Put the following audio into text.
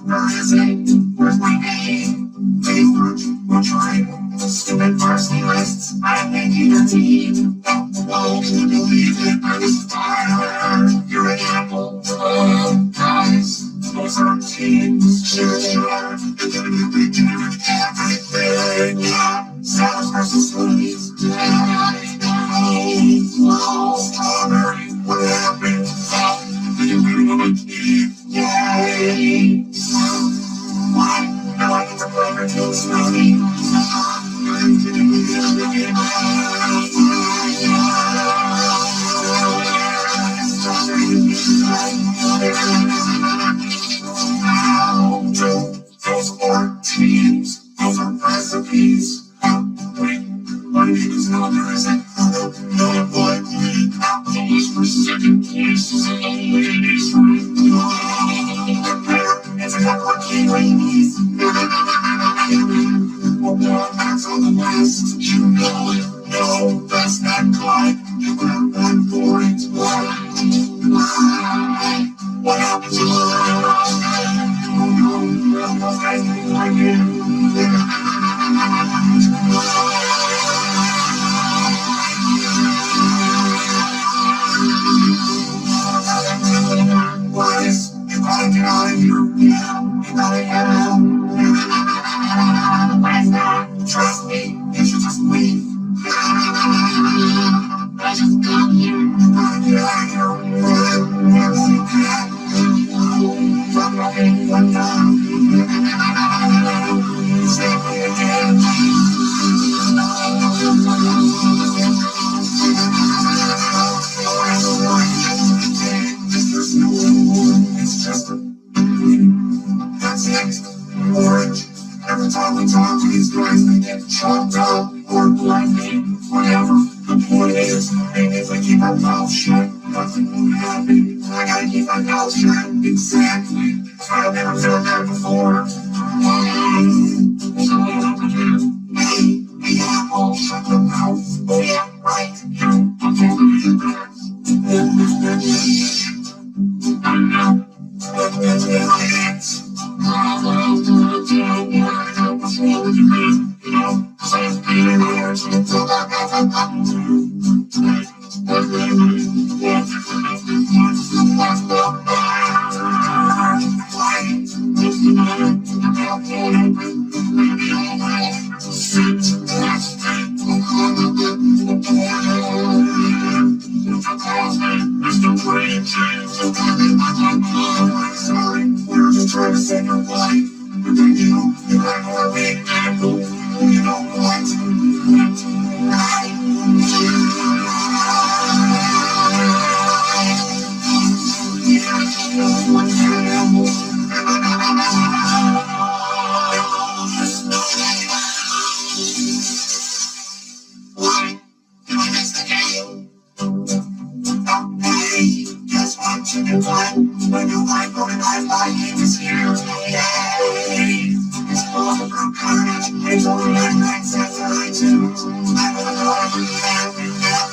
Where is it? Where's my name? We're trying stupid varsity lists. I'm making a team. Oh, can you believe it? I was fired. You're an apple. Guys, those are teams. Sure. And then we do everything. Yeah. Sellers versus hoodies. Strawberry. What happened? You really eat. Yay. Why? Now I need to play for Team Smoothie. Those aren't teams. Those are recipes. Wait, my name is not there, is it? Not likely. The list for second place is in the ladies' room. It's a couple of key ladies. Well, that's on the list. You know it. No, that's not Clyde. You got one for it. Why? What happened to her? Boys, you gotta get out of here. Yeah, you gotta get out. Why is that? Trust me, you should just leave. I just got here. You gotta get out of here. Save me again. It's just that's it. Orange. Every time we talk to these guys, they get chopped up or blinded, whatever. The point is, maybe if I keep our mouth shut, nothing will happen. I gotta keep my mouth shut. Exactly. I've never done that before. So what do we do? Hey, apple, shut your mouth. Oh yeah, right. You, I'm totally your back. I know. What's my hands? What's wrong with you, man? You know, 'cause I have been here until that sorry, we're just trying to save your life. But then you have more big apple. You know what? Why? Did I miss the game? Hey, guess what? Chicken time. My new life, going live by game is here. Yay! It's full of Carnage. It's only 99 cents on iTunes. I don't know if we have it now.